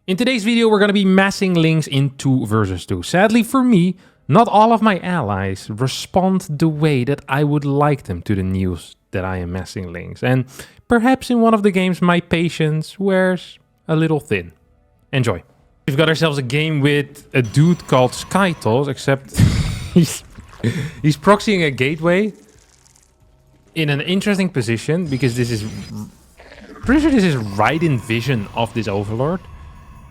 In today's video, we're going to be massing links in 2 versus 2. Sadly for me, not all of my allies respond the way that I would like them to the news that I am massing links. And perhaps in one of the games, my patience wears a little thin. Enjoy. We've got ourselves a game with a dude called Skytos, except he's proxying a gateway in an interesting position because this is... Pretty sure this is right in vision of this Overlord.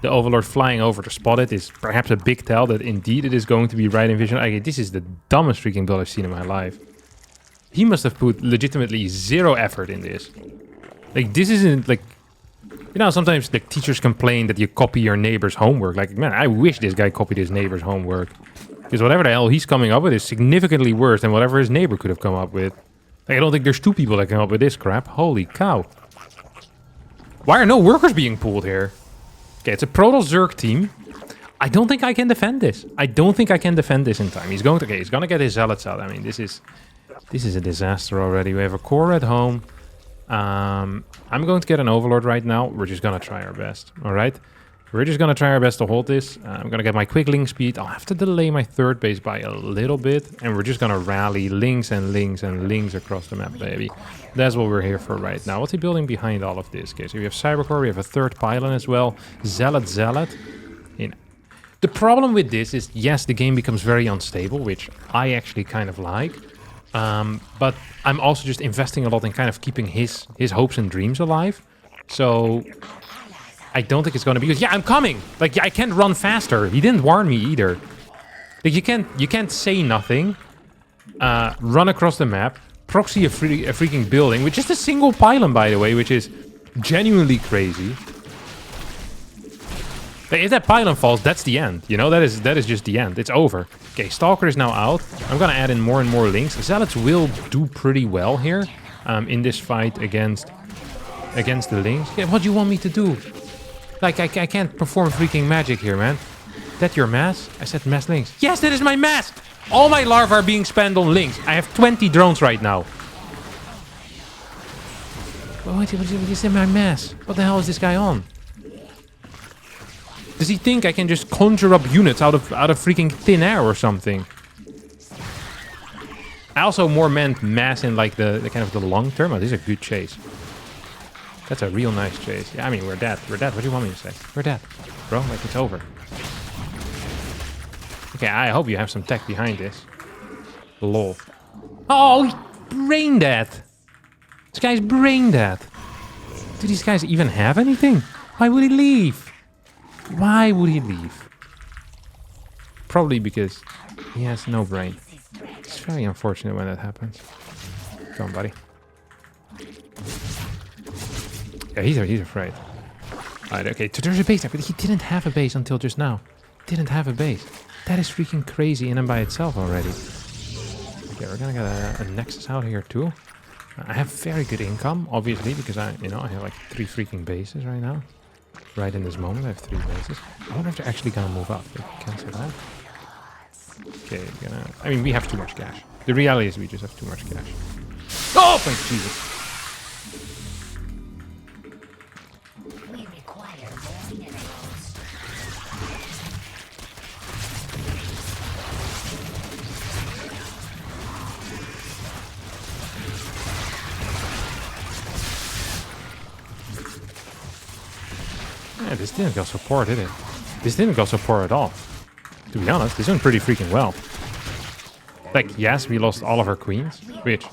The Overlord flying over to spot it is perhaps a big tell that indeed it is going to be right in vision. Okay, this is the dumbest freaking build I've seen in my life. He must have put legitimately 0 effort in this. Like, this isn't like... You know, sometimes the teachers complain that you copy your neighbor's homework. Like, man, I wish this guy copied his neighbor's homework. Because whatever the hell he's coming up with is significantly worse than whatever his neighbor could have come up with. Like, I don't think there's 2 people that come up with this crap. Holy cow. Why are no workers being pulled here? Okay, it's a Protoss Zerg team. I don't think I can defend this. I don't think I can defend this in time. He's going to get his zealots out. I mean, this is a disaster already. We have a core at home. I'm going to get an Overlord right now. We're just going to try our best. All right? We're just going to try our best to hold this. I'm going to get my quick link speed. I'll have to delay my 3rd base by a little bit. And we're just going to rally links and links and links across the map, baby. That's what we're here for right now. What's he building behind all of this? Okay, so we have Cybercore. We have a 3rd pylon as well. Zealot. The problem with this is, yes, the game becomes very unstable, which I actually kind of like. But I'm also just investing a lot in kind of keeping his hopes and dreams alive. So... I don't think it's going to be good. Yeah, I'm coming. Like, I can't run faster. He didn't warn me either. Like, you can't say nothing. Run across the map. Proxy a freaking building with just a single pylon, by the way, which is genuinely crazy. Like, if that pylon falls, that's the end. You know, that is just the end. It's over. Okay, Stalker is now out. I'm going to add in more and more links. Zealots will do pretty well here in this fight against the links. Yeah, what do you want me to do? Like, I can't perform freaking magic here, man. That your mass? I said mass links. Yes, that is my mass! All my larvae are being spent on links. I have 20 drones right now. What is in my mass? What the hell is this guy on? Does he think I can just conjure up units out of freaking thin air or something? I also more meant mass in like the kind of the long term. Oh, this is a good chase. That's a real nice chase. Yeah, I mean, we're dead. We're dead. What do you want me to say? We're dead. Bro, like, it's over. Okay, I hope you have some tech behind this. Lol. Oh, he's brain dead. This guy's brain dead. Do these guys even have anything? Why would he leave? Why would he leave? Probably because he has no brain. It's very unfortunate when that happens. Come on, buddy. Yeah, he's afraid. Alright, okay, so there's a base there, but he didn't have a base until just now. Didn't have a base. That is freaking crazy in and by itself already. Okay, we're gonna get a Nexus out here too. I have very good income, obviously, because I have like 3 freaking bases right now. Right in this moment, I have 3 bases. I wonder if they're actually gonna move up. Cancel that. Okay, I mean, we have too much cash. The reality is we just have too much cash. Oh, thank Jesus. Yeah, this didn't go so poor, did it? This didn't go so poor at all. To be honest, this went pretty freaking well. Like, yes, we lost all of our queens, which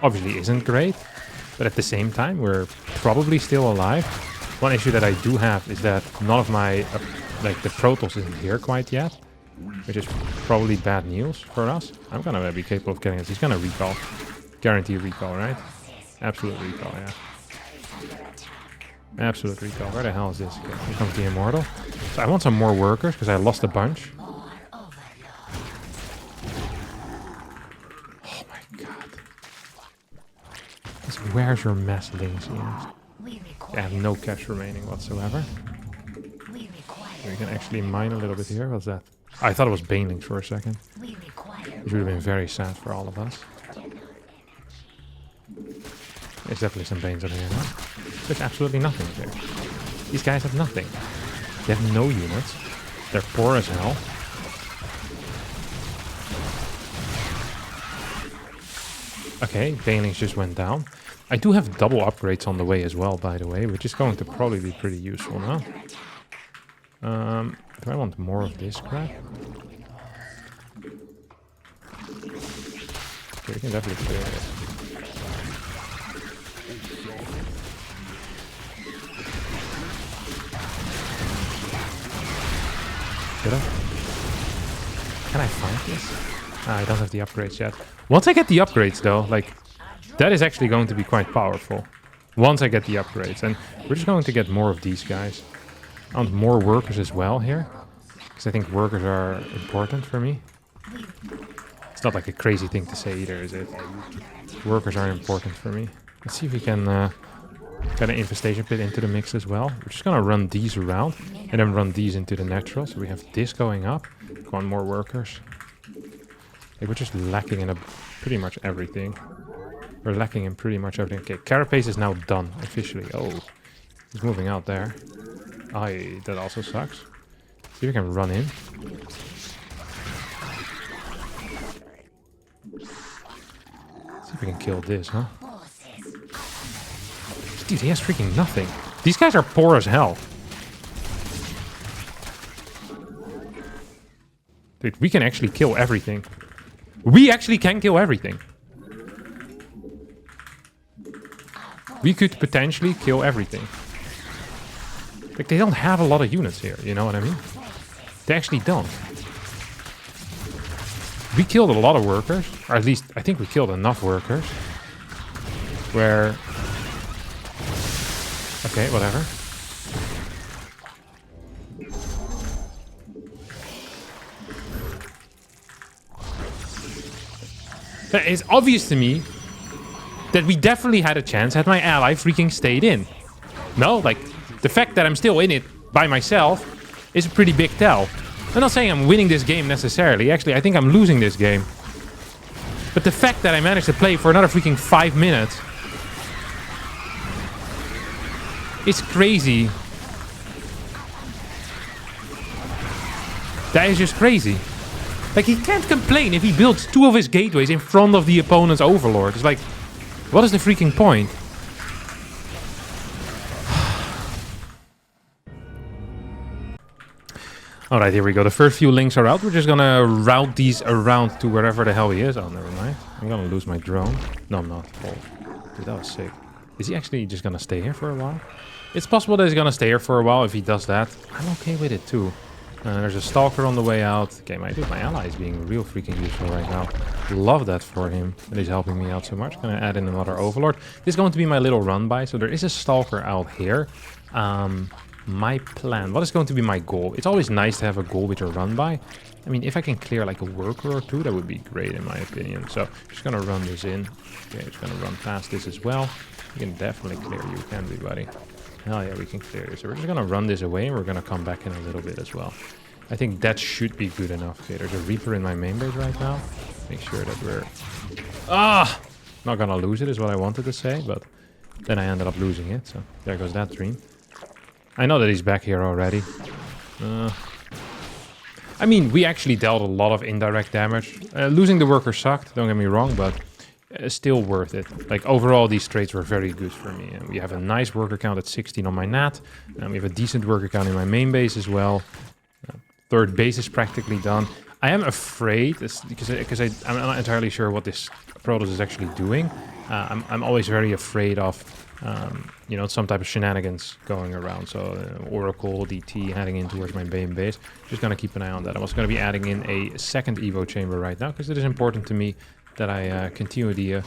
obviously isn't great. But at the same time, we're probably still alive. One issue that I do have is that none of my, like, the Protoss isn't here quite yet. Which is probably bad news for us. I'm gonna be capable of getting it. He's gonna recall. Guarantee recall, right? Absolute recall, yeah. Absolute recall. Where the hell is this? Okay, here comes the Immortal. So I want some more workers because I lost a bunch. Oh my god. Where's your mass links? I have no cash remaining whatsoever. We can actually mine a little bit here. What's that? I thought it was Banelings for a second. Which would have been very sad for all of us. There's definitely some Banes up here now. There's absolutely nothing here. These guys have nothing. They have no units. They're poor as hell. Okay, banelings just went down. I do have double upgrades on the way as well, by the way, which is going to probably be pretty useful now. Do I want more of this crap? Okay, we can definitely clear it. Should I? Can I find this? I don't have the upgrades yet. Once I get the upgrades though, like, that is actually going to be quite powerful. Once I get the upgrades. And we're just going to get more of these guys. I want more workers as well here. Because I think workers are important for me. It's not like a crazy thing to say either, is it? Workers are important for me. Let's see if we can get an infestation pit into the mix as well. We're just going to run these around. And then run these into the natural. So we have this going up. Come on, more workers. Like, we're just lacking in pretty much everything. We're lacking in pretty much everything. Okay, Carapace is now done, officially. Oh, he's moving out there. Aye, that also sucks. See if we can run in. See if we can kill this, huh? Dude, he has freaking nothing. These guys are poor as hell. Dude, we can actually kill everything. We actually can kill everything. We could potentially kill everything. Like, they don't have a lot of units here, you know what I mean? They actually don't. We killed a lot of workers. Or at least, I think we killed enough workers. Where... Okay, whatever. It's obvious to me that we definitely had a chance had my ally freaking stayed in. No, like, the fact that I'm still in it by myself is a pretty big tell. I'm not saying I'm winning this game necessarily. Actually, I think I'm losing this game. But the fact that I managed to play for another freaking 5 minutes is crazy. That is just crazy. Like, he can't complain if he builds 2 of his gateways in front of the opponent's overlord. It's like, what is the freaking point? Alright, here we go. The first few links are out. We're just gonna route these around to wherever the hell he is. Oh, never mind. I'm gonna lose my drone. No, I'm not. Oh, dude, that was sick. Is he actually just gonna stay here for a while? It's possible that he's gonna stay here for a while. If he does that, I'm okay with it too. There's a stalker on the way out. Okay, my ally is being real freaking useful right now. Love that for him. That he's helping me out so much. Gonna add in another overlord. This is going to be my little run by. So there is a stalker out here. My plan. What is going to be my goal? It's always nice to have a goal with your run by. I mean, if I can clear like a worker or two, that would be great in my opinion. So just gonna run this in. Okay, just gonna run past this as well. We can definitely clear you, can't we, buddy? Hell yeah, we can clear this. So we're just gonna run this away and we're gonna come back in a little bit as well. I think that should be good enough. Okay, there's a Reaper in my main base right now. Make sure that we're... Not gonna lose it is what I wanted to say, but then I ended up losing it. So there goes that dream. I know that he's back here already. I mean, we actually dealt a lot of indirect damage. Losing the worker sucked, don't get me wrong, but still worth it. Like, overall, these trades were very good for me. And we have a nice worker count at 16 on my nat. And we have a decent worker count in my main base as well. Third base is practically done. I am afraid, because I'm not entirely sure what this Protoss is actually doing. I'm always very afraid of, you know, some type of shenanigans going around. So Oracle, DT heading in towards my main base. Just going to keep an eye on that. I'm also going to be adding in a second Evo chamber right now, because it is important to me that I continue the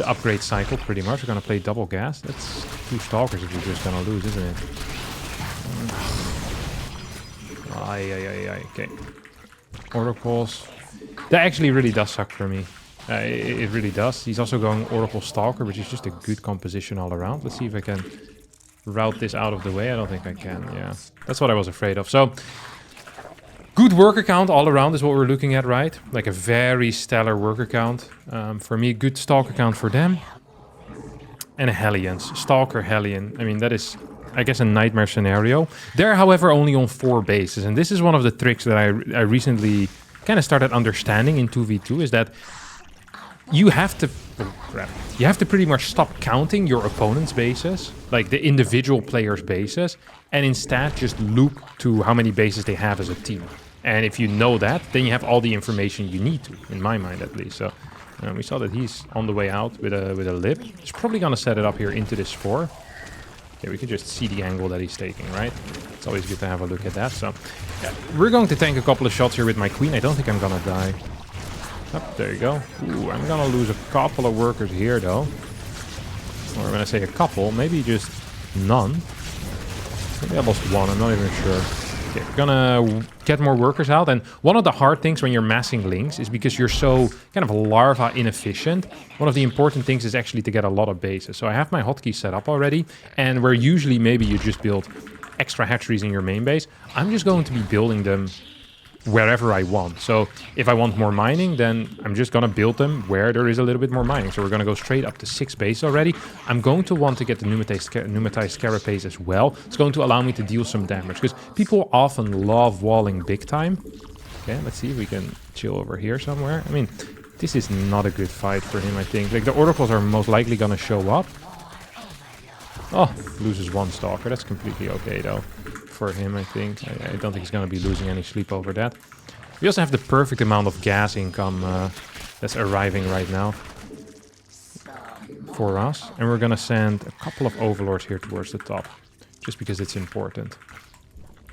upgrade cycle pretty much. We're going to play double gas. That's 2 stalkers if you're just going to lose, isn't it? Okay. Oracles. That actually really does suck for me. It really does. He's also going Oracle Stalker, which is just a good composition all around. Let's see if I can route this out of the way. I don't think I can, yeah. That's what I was afraid of. So, good worker count all around is what we're looking at, right? Like a very stellar worker count. For me, good Stalker count for them. And a Hellions. Stalker, Hellion. I mean, that is I guess, a nightmare scenario. They're, however, only on 4 bases. And this is one of the tricks that I recently kind of started understanding in 2v2, is that you have to... Oh, crap. You have to pretty much stop counting your opponent's bases, like the individual players' bases, and instead just look to how many bases they have as a team. And if you know that, then you have all the information you need to, in my mind at least. So we saw that he's on the way out with a lip. He's probably going to set it up here into this 4. Okay, we can just see the angle that he's taking, right? It's always good to have a look at that. So yeah, we're going to tank a couple of shots here with my queen. I don't think I'm going to die. Oh, there you go. Ooh, I'm going to lose a couple of workers here, though. Or when I say a couple, maybe just none. Maybe I lost 1, I'm not even sure. Okay, we're gonna get more workers out. And one of the hard things when you're massing links is because you're so kind of larva inefficient. One of the important things is actually to get a lot of bases. So I have my hotkeys set up already. And where usually maybe you just build extra hatcheries in your main base, I'm just going to be building them wherever I want. So if I want more mining, then I'm just going to build them where there is a little bit more mining. So we're going to go straight up to 6 bases already. I'm going to want to get the pneumatized carapace as well. It's going to allow me to deal some damage, because people often love walling big time. Okay, let's see if we can chill over here somewhere. I mean, this is not a good fight for him, I think. Like, the oracles are most likely going to show up. Oh, loses 1 stalker. That's completely okay, though, for him, I think. I don't think he's going to be losing any sleep over that. We also have the perfect amount of gas income that's arriving right now for us. And we're going to send a couple of overlords here towards the top, just because it's important.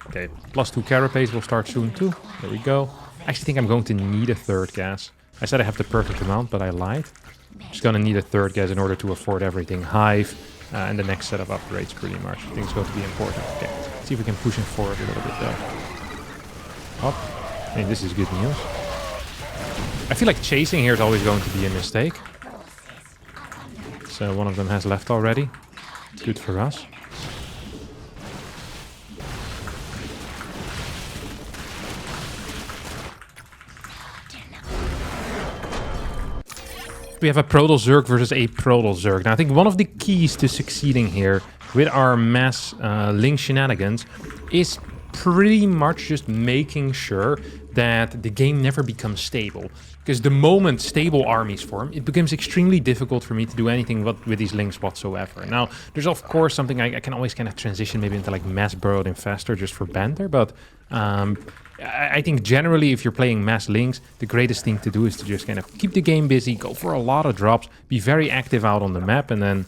Okay, +2 carapace will start soon, too. There we go. I actually think I'm going to need a 3rd gas. I said I have the perfect amount, but I lied. I'm just going to need a 3rd gas in order to afford everything. Hive. And the next set of upgrades, pretty much. I think it's going to be important. Okay, let's see if we can push him forward a little bit, though. Up. I mean, this is good news. I feel like chasing here is always going to be a mistake. So one of them has left already. Good for us. We have a Protoss Zerg versus a Protoss Zerg. Now, I think one of the keys to succeeding here with our mass link shenanigans is pretty much just making sure that the game never becomes stable. Because the moment stable armies form, it becomes extremely difficult for me to do anything with these links whatsoever. Now, there's of course something I can always kind of transition maybe into like mass burrowed infestor just for banter, but I think generally if you're playing mass links, the greatest thing to do is to just kind of keep the game busy, go for a lot of drops, be very active out on the map, and then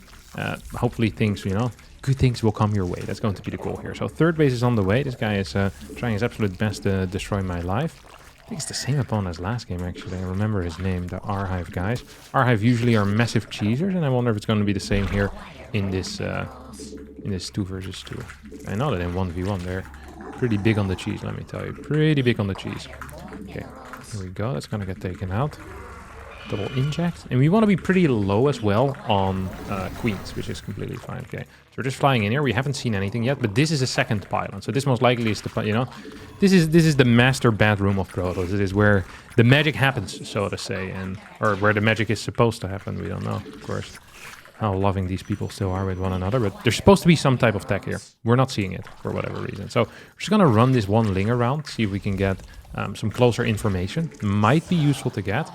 hopefully things, good things will come your way. That's going to be the goal here. So 3rd base is on the way. This guy is trying his absolute best to destroy my life. I think it's the same opponent as last game, actually. I remember his name, the R-Hive guys. R-Hive usually are massive cheesers, and I wonder if it's going to be the same here in this 2 versus 2. I know that in 1v1 they're pretty big on the cheese, let me tell you. Pretty big on the cheese. Okay, here we go. That's going to get taken out. Double inject. And we want to be pretty low as well on queens, which is completely fine. Okay, so we're just flying in here. We haven't seen anything yet, but this is a 2nd pylon. So this most likely is the, this is the master bedroom of Protoss. It is where the magic happens, so to say, or where the magic is supposed to happen. We don't know, of course, how loving these people still are with one another, but there's supposed to be some type of tech here. We're not seeing it for whatever reason. So we're just gonna run this 1 ling around, see if we can get some closer information. Might be useful to get.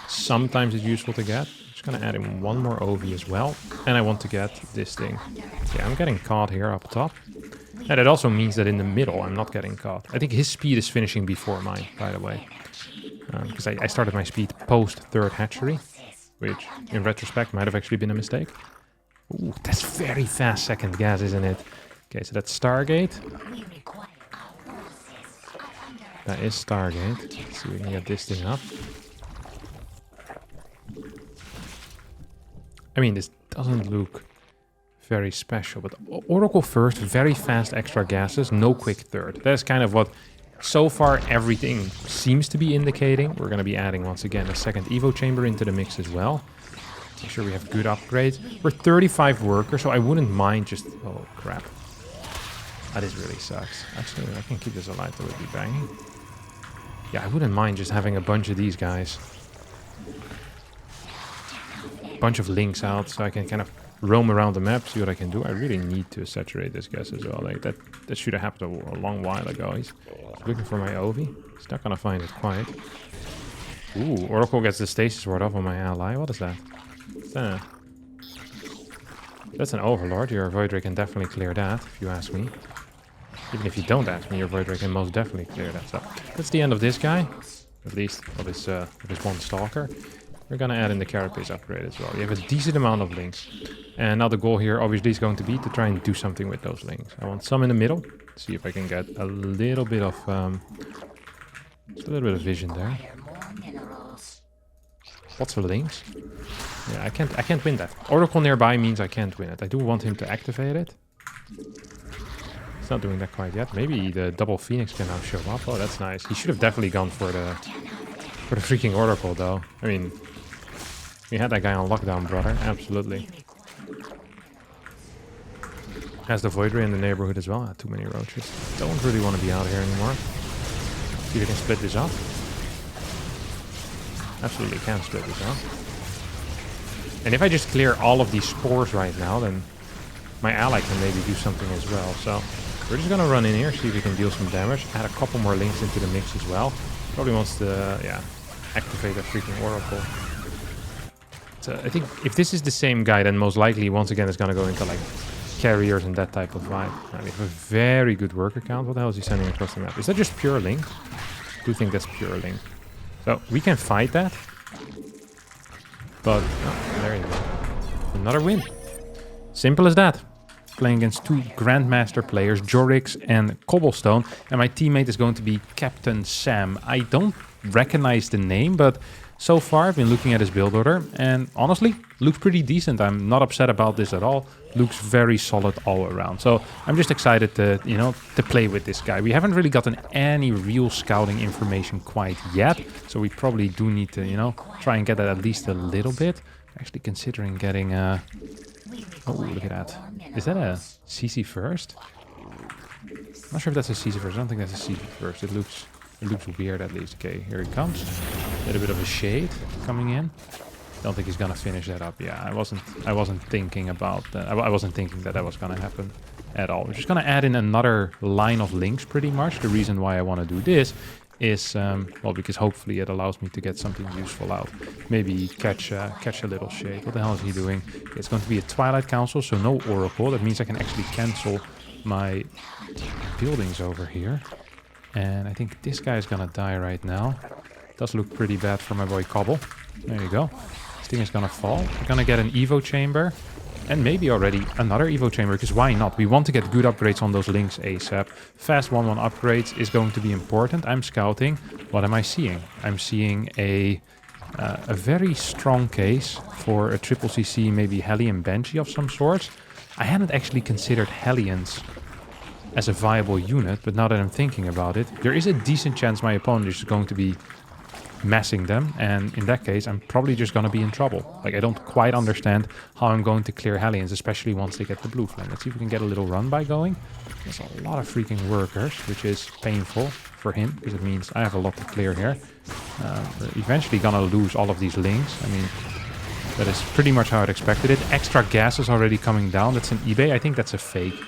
Sometimes it's useful to get. Just gonna add in 1 more OV as well. And I want to get this thing. Yeah, I'm getting caught here up top. And it also means that in the middle I'm not getting caught. I think his speed is finishing before mine, by the way. Because I started my speed post 3rd hatchery, which in retrospect might have actually been a mistake. Ooh, that's very fast 2nd gas, isn't it? Okay, so that's Stargate. That is Stargate. Let's see if we can get this thing up. I mean, this doesn't look very special, but Oracle first, very fast extra gases, no quick 3rd. That's kind of what so far everything seems to be indicating. We're going to be adding once again a 2nd Evo chamber into the mix as well. Make sure we have good upgrades. We're 35 workers, so I wouldn't mind just... Oh, crap. That is really sucks. Actually, I can keep this alive, that would be banging. Yeah, I wouldn't mind just having a bunch of these guys. Bunch of links out so I can kind of roam around the map, see what I can do. I really need to saturate this gas as well. Like that should have happened a long while ago. He's looking for my Ovi. He's not gonna find it quite. Ooh, Oracle gets the stasis ward off on my ally. What is that? That's an Overlord. Your Void Ray can definitely clear that, if you ask me. Even if you don't ask me, your Void Ray can most definitely clear that. So that's the end of this guy. At least of this one Stalker. We're gonna add in the Carapace upgrade as well. You have a decent amount of links. And now the goal here obviously is going to be to try and do something with those links. I want some in the middle. See if I can get a little bit of just a little bit of vision there. Lots of links. Yeah, I can't win that. Oracle nearby means I can't win it. I do want him to activate it. He's not doing that quite yet. Maybe the double Phoenix can now show up. Oh, that's nice. He should have definitely gone for the freaking Oracle though. I mean, we had that guy on lockdown, brother. Absolutely. Has the Void Ray in the neighborhood as well. Too many roaches. Don't really want to be out here anymore. See if we can split this up. Absolutely can split this up. And if I just clear all of these spores right now, then my ally can maybe do something as well. So we're just gonna run in here, see if we can deal some damage. Add a couple more links into the mix as well. Probably wants to, yeah, activate that freaking Oracle. So I think if this is the same guy, then most likely once again it's gonna go into like carriers and that type of vibe. We have a very good worker count. What the hell is he sending across the map? Is that just pure link? I do think that's pure link. So we can fight that. But, oh, there you go. Another win. Simple as that. Playing against two Grandmaster players, Jorix and Cobblestone. And my teammate is going to be Captain Sam. I don't recognize the name, but so far I've been looking at his build order. And honestly, looks pretty decent. I'm not upset about this at all. Looks very solid all around. So I'm just excited to, you know, to play with this guy. We haven't really gotten any real scouting information quite yet. So we probably do need to, you know, try and get that at least a little bit. Actually considering getting oh, look at that. Is that a CC first? I'm not sure if that's a CC first. I don't think that's a CC first. It looks weird at least. Okay, here he comes. A little bit of a shade coming in. Don't think he's gonna finish that up. Yeah, I wasn't thinking about that. I wasn't thinking that that was gonna happen at all. We're just gonna add in another line of links pretty much. The reason why I want to do this is, well, because hopefully it allows me to get something useful out. Maybe catch a little shade. What the hell is he doing? It's going to be a Twilight Council, so no Oracle. That means I can actually cancel my buildings over here. And I think this guy is gonna die right now. Does look pretty bad for my boy Cobble. There you go. This thing is gonna fall. We're gonna get an Evo chamber. And maybe already another Evo chamber, because why not? We want to get good upgrades on those links ASAP. Fast 1-1 upgrades is going to be important. I'm scouting. What am I seeing? I'm seeing a very strong case for a triple CC, maybe Hellion Banshee of some sort. I hadn't actually considered Hellions as a viable unit, but now that I'm thinking about it, there is a decent chance my opponent is going to be massing them, and in that case I'm probably just gonna be in trouble. Like, I don't quite understand how I'm going to clear Hellions, especially once they get the blue flame. Let's see if we can get a little run by going. There's a lot of freaking workers, which is painful for him, because it means I have a lot to clear here. We're eventually gonna lose all of these links. I mean, that is pretty much how I'd expected it. Extra gas is already coming down. That's an eBay. I think that's a fake.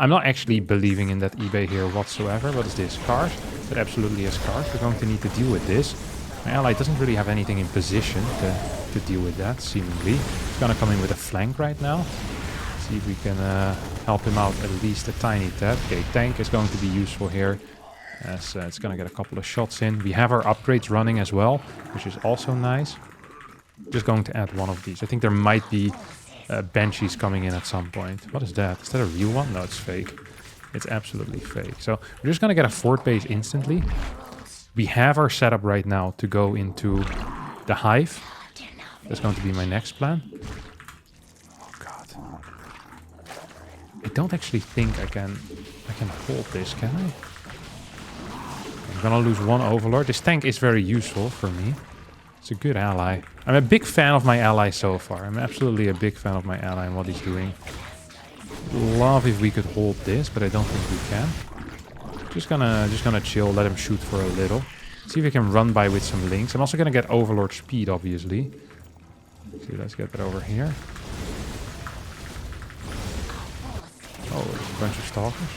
I'm not actually believing in that eBay here whatsoever. What is this? Cars? That absolutely is cars. We're going to need to deal with this. My ally doesn't really have anything in position to deal with that, seemingly. He's gonna come in with a flank right now. See if we can help him out at least a tiny tad. Okay, tank is going to be useful here, as it's gonna get a couple of shots in. We have our upgrades running as well, which is also nice. Just going to add one of these. I think there might be Banshees coming in at some point. What is that? Is that a real one? No, it's fake. It's absolutely fake. So we're just gonna get a fort base instantly. We have our setup right now to go into the hive. That's going to be my next plan. Oh god. I don't actually think I can hold this, can I? I'm gonna lose one overlord. This tank is very useful for me. It's a good ally. I'm a big fan of my ally so far. I'm absolutely a big fan of my ally and what he's doing. Love if we could hold this, but I don't think we can. Just gonna chill, let him shoot for a little. See if we can run by with some links. I'm also gonna get Overlord speed, obviously. See, let's get that over here. Bunch of stalkers.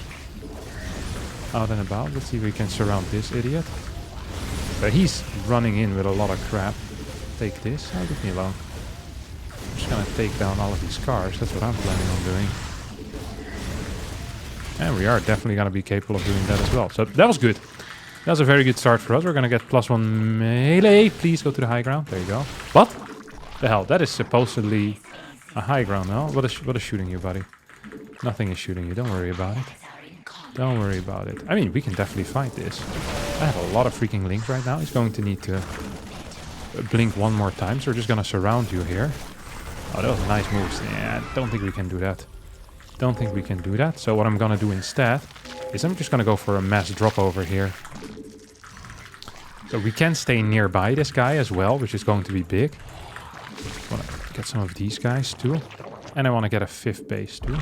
Out and about. Let's see if we can surround this idiot. But he's running in with a lot of crap. Take this. Oh, leave me alone. I'm just gonna take down all of these cars. That's what I'm planning on doing. And we are definitely gonna be capable of doing that as well. So that was good. That was a very good start for us. We're gonna get +1 melee. Please go to the high ground. There you go. What the hell? That is supposedly a high ground now. What is shooting you, buddy? Nothing is shooting you. Don't worry about it. Don't worry about it. I mean, we can definitely fight this. I have a lot of freaking links right now. He's going to need to blink one more time. So we're just gonna surround you here. Oh, that was a nice move. Yeah, I don't think we can do that. Don't think we can do that. So what I'm gonna do instead is I'm just gonna go for a mass drop over here. So we can stay nearby this guy as well, which is going to be big. I wanna get some of these guys too. And I want to get a 5th base too.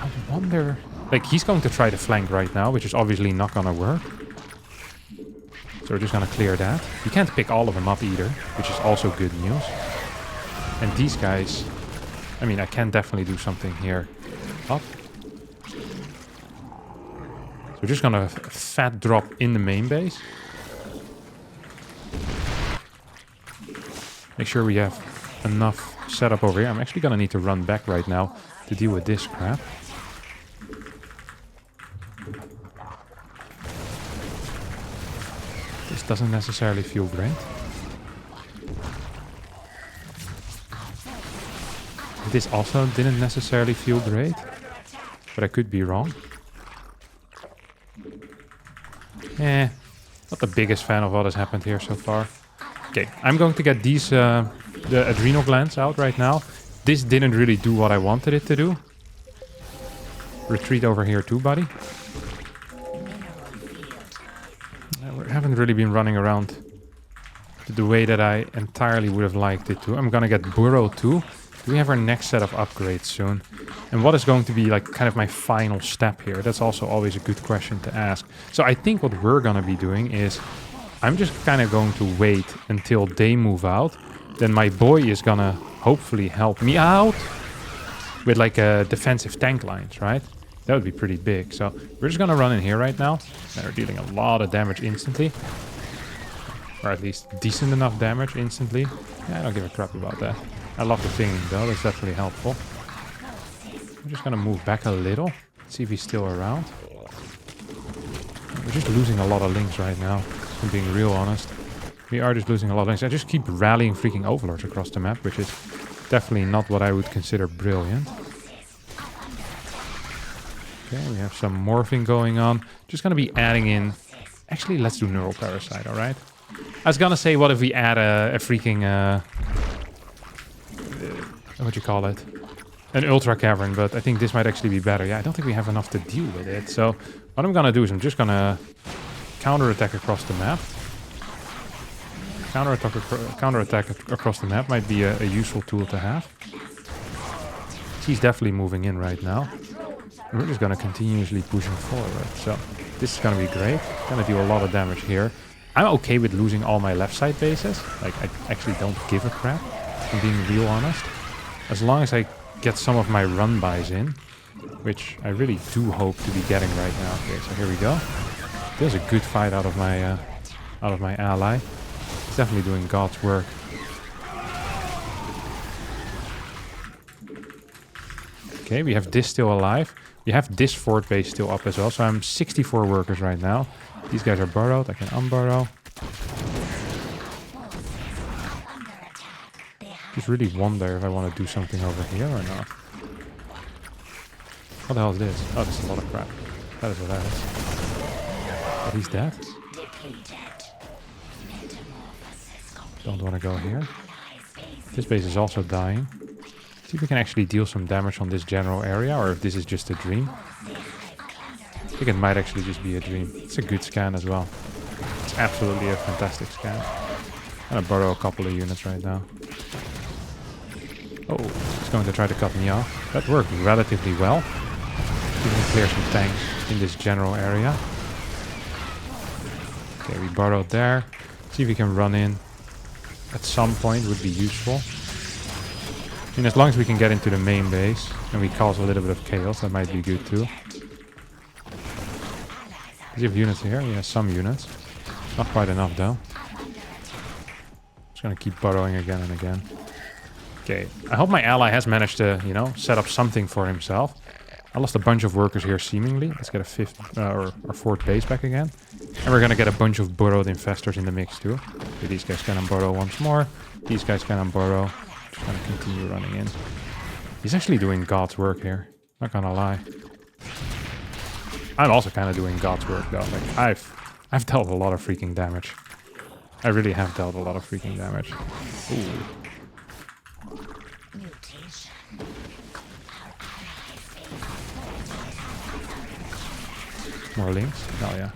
I wonder... Like, he's going to try to flank right now, which is obviously not gonna work. So we're just gonna clear that. You can't pick all of them up either, which is also good news. And these guys... I mean, I can definitely do something here. Up. So we're just gonna fat drop in the main base. Make sure we have enough setup over here. I'm actually gonna need to run back right now to deal with this crap. This doesn't necessarily feel great. This also didn't necessarily feel great, but I could be wrong. Not the biggest fan of what has happened here so far. Okay, I'm going to get these the adrenal glands out right now. This didn't really do what I wanted it to do. Retreat over here too, buddy. We haven't really been running around the way that I entirely would have liked it to. I'm gonna get Burrow too. Do we have our next set of upgrades soon? And what is going to be like kind of my final step here? That's also always a good question to ask. So I think what we're gonna be doing is I'm just kind of going to wait until they move out. Then my boy is gonna hopefully help me out with like a defensive tank lines, right? That would be pretty big. So we're just gonna run in here right now. They're dealing a lot of damage instantly. Or at least decent enough damage instantly. Yeah, I don't give a crap about that. I love the thing though, that's definitely helpful. I'm just gonna move back a little. See if he's still around. We're just losing a lot of links right now, if I'm being real honest. We are just losing a lot of links. I just keep rallying freaking overlords across the map, which is definitely not what I would consider brilliant. Okay, we have some morphing going on. Just gonna be adding in... Actually, let's do neural parasite, alright? I was gonna say, what if we add a freaking... what you call it? An ultra cavern, but I think this might actually be better. Yeah, I don't think we have enough to deal with it. So what I'm gonna do is I'm just gonna counterattack across the map. Counterattack across the map might be a useful tool to have. He's definitely moving in right now. We're just gonna continuously push him forward. So this is gonna be great. Gonna do a lot of damage here. I'm okay with losing all my left side bases. Like, I actually don't give a crap, if I'm being real honest. As long as I get some of my run-bys in, which I really do hope to be getting right now. Okay, so here we go. There's a good fight out of my ally. He's definitely doing God's work. Okay, we have this still alive. We have this fort base still up as well. So I'm 64 workers right now. These guys are burrowed. I can unburrow. Just really wonder if I want to do something over here or not. What the hell is this? Oh, this is a lot of crap. That is what that is. But he's dead. Don't want to go here. This base is also dying. See if we can actually deal some damage on this general area, or if this is just a dream. I think it might actually just be a dream. It's a good scan as well. It's absolutely a fantastic scan. I'm gonna burrow a couple of units right now. Oh, he's going to try to cut me off. That worked relatively well. We can clear some tanks in this general area. Okay, we burrowed there. See if we can run in at some point would be useful. mean, as long as we can get into the main base and we cause a little bit of chaos, that might be good too. Does he have units here? He has some units. Not quite enough though. Just gonna keep burrowing again and again. Okay, I hope my ally has managed to, you know, set up something for himself. I lost a bunch of workers here seemingly. Let's get a fifth or fourth base back again. And we're gonna get a bunch of burrowed infestors in the mix too. Okay, these guys can unburrow once more. These guys can unburrow. Just gonna continue running in. He's actually doing God's work here. Not gonna lie. I'm also kind of doing God's work though. Like I've dealt a lot of freaking damage. I really have dealt a lot of freaking damage. Ooh. More links? Oh yeah.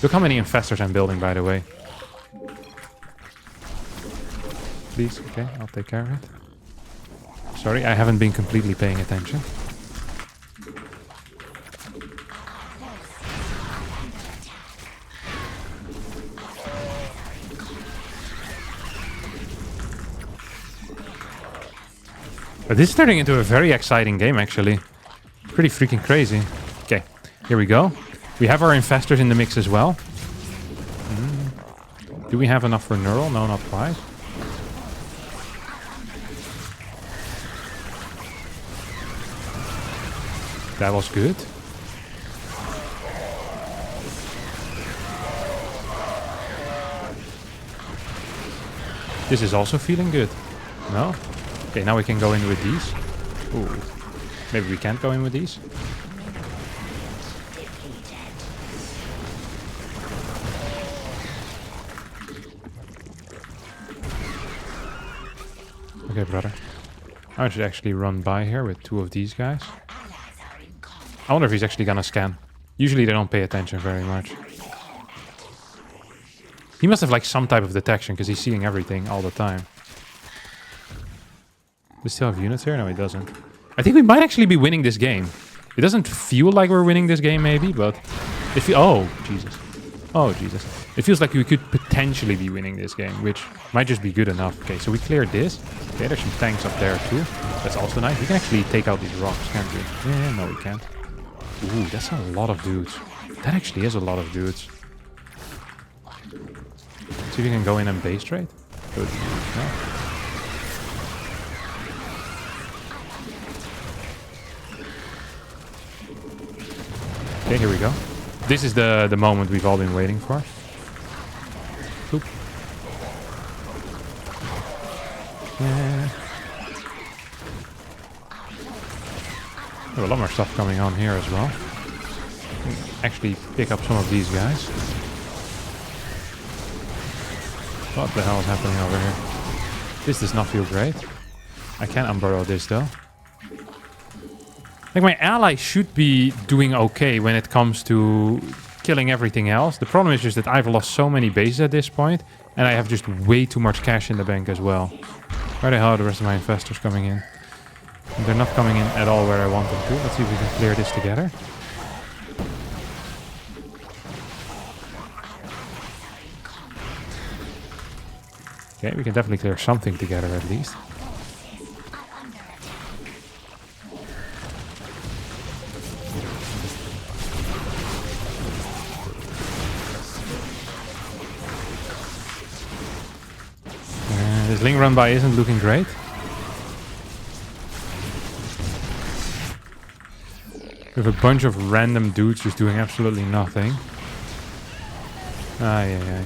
Look how many infestors I'm building, by the way. Please, okay, I'll take care of it. Sorry, I haven't been completely paying attention. But this is turning into a very exciting game, actually. Pretty freaking crazy. Okay, here we go. We have our infestors in the mix as well. Do we have enough for neural? No, not quite. That was good. This is also feeling good. No? Okay, now we can go in with these. Ooh. Maybe we can't go in with these. Okay, brother. I should actually run by here with two of these guys. I wonder if he's actually gonna scan. Usually they don't pay attention very much. He must have like some type of detection because he's seeing everything all the time. We still have units here? No, he doesn't. I think we might actually be winning this game. It doesn't feel like we're winning this game maybe, but... Oh, Jesus. Oh, Jesus. It feels like we could potentially be winning this game, which might just be good enough. Okay, so we cleared this. Okay, there's some tanks up there too. That's also nice. We can actually take out these rocks, can't we? Yeah, no, we can't. Ooh, that's a lot of dudes. That actually is a lot of dudes. See if we can go in and base trade. Good. No. Okay, here we go. This is the moment we've all been waiting for. Oop. Yeah. We have a lot more stuff coming on here as well. Actually pick up some of these guys. What the hell is happening over here? This does not feel great. I can unburrow this though. Like, my ally should be doing okay when it comes to killing everything else. The problem is just that I've lost so many bases at this point, and I have just way too much cash in the bank as well. Where the hell are the rest of my investors coming in? And they're not coming in at all where I want them to. Let's see if we can clear this together. Okay, we can definitely clear something together at least. This link run by isn't looking great. We have a bunch of random dudes just doing absolutely nothing. Ay, ay, ay.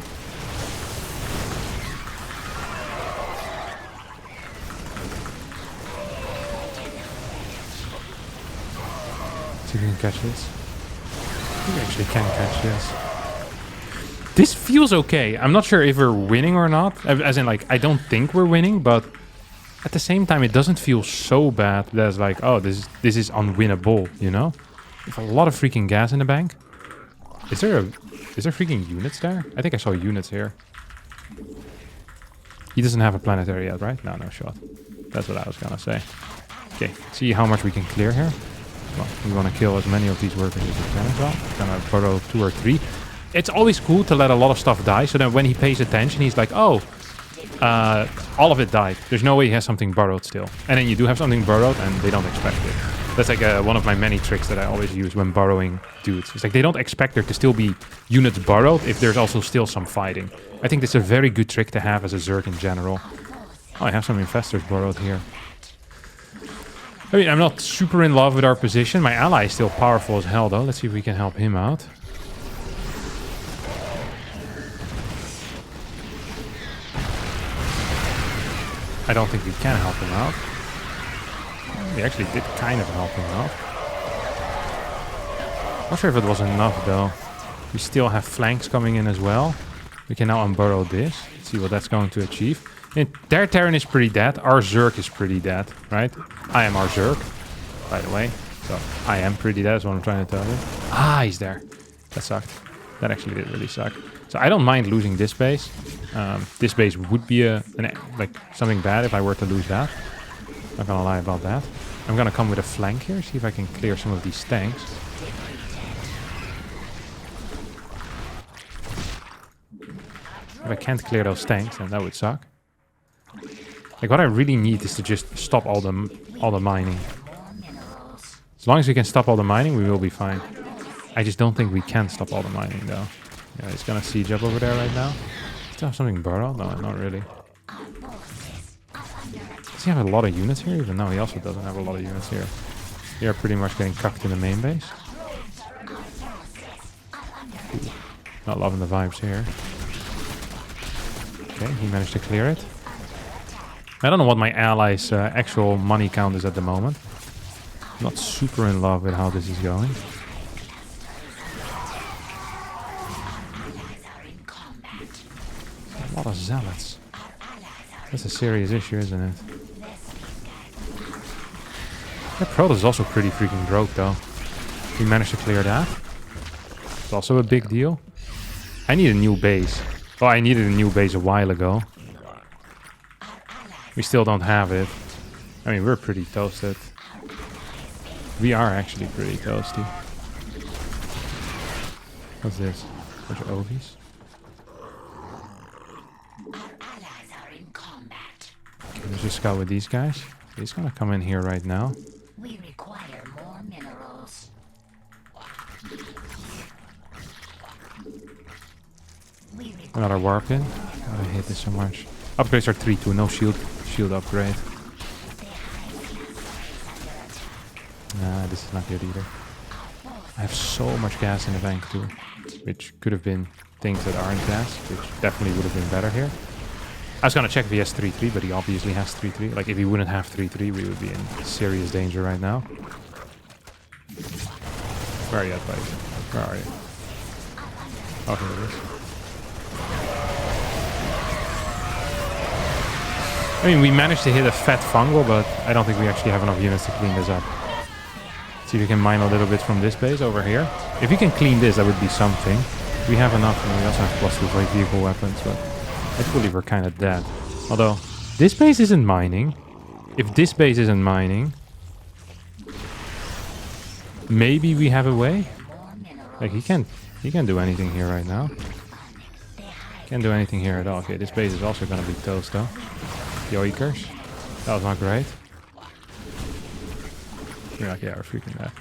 See if we can catch this. I think we actually can catch this. This feels okay. I'm not sure if we're winning or not. As in, like, I don't think we're winning, but at the same time, it doesn't feel so bad that it's like, oh, this is unwinnable, you know? We have a lot of freaking gas in the bank. Is there freaking units there? I think I saw units here. He doesn't have a planetary yet, right? No shot. That's what I was gonna say. Okay, see how much we can clear here. Well, we want to kill as many of these workers as we can as well. Gonna borrow 2 or 3. It's always cool to let a lot of stuff die, so then when he pays attention, he's like, oh, all of it died. There's no way he has something burrowed still. And then you do have something burrowed and they don't expect it. That's like one of my many tricks that I always use when burrowing dudes. It's like they don't expect there to still be units burrowed if there's also still some fighting. I think this is a very good trick to have as a Zerg in general. Oh, I have some infestors burrowed here. I mean, I'm not super in love with our position. My ally is still powerful as hell though. Let's see if we can help him out. I don't think we can help him out. We actually did kind of help him out. Not sure if it was enough though. We still have flanks coming in as well. We can now unburrow this. See what that's going to achieve. And their Terran is pretty dead. Our Zerg is pretty dead, right? I am our Zerg, by the way. So I am pretty dead is what I'm trying to tell you. Ah, he's there. That sucked. That actually did really suck. So I don't mind losing this base. This base would be like something bad if I were to lose that. Not gonna lie about that. I'm gonna come with a flank here, see if I can clear some of these tanks. If I can't clear those tanks, then that would suck. Like what I really need is to just stop all the mining. As long as we can stop all the mining, we will be fine. I just don't think we can stop all the mining though. Yeah, he's gonna siege up over there right now. Still have something burrowed? No, not really. Does he have a lot of units here? Even though he also doesn't have a lot of units here. They are pretty much getting cucked in the main base. Ooh, not loving the vibes here. Okay, he managed to clear it. I don't know what my allies' actual money count is at the moment. I'm not super in love with how this is going. A lot of zealots. That's a serious issue, isn't it? That Protoss is also pretty freaking broke, though. We managed to clear that. It's also a big deal. I need a new base. Well, I needed a new base a while ago. We still don't have it. I mean, we're pretty toasted. We are actually pretty toasty. What's this? Bunch of Ovies? Okay, let's just scout with these guys. He's gonna come in here right now. We require more minerals. Another warp in. God, I hate this so much. Upgrades are 3-2, no shield upgrade. Nah, this is not good either. I have so much gas in the bank too, which could have been things that aren't gas, which definitely would have been better here. I was gonna check if he has 3-3, but he obviously has 3-3. Like if he wouldn't have 3-3, we would be in serious danger right now. Where are you at, buddy? Where are you? Oh, here it is. I mean, we managed to hit a fat fungal, but I don't think we actually have enough units to clean this up. See if we can mine a little bit from this base over here. If we can clean this, that would be something. We have enough, and we also have +2 for vehicle weapons, but I believe we're kind of dead. Although, this base isn't mining. If this base isn't mining, maybe we have a way. Like, he can't do anything here right now. Can't do anything here at all. Okay, this base is also gonna be toast, though. Yoikers. That was not great. You're like, yeah, we're freaking dead.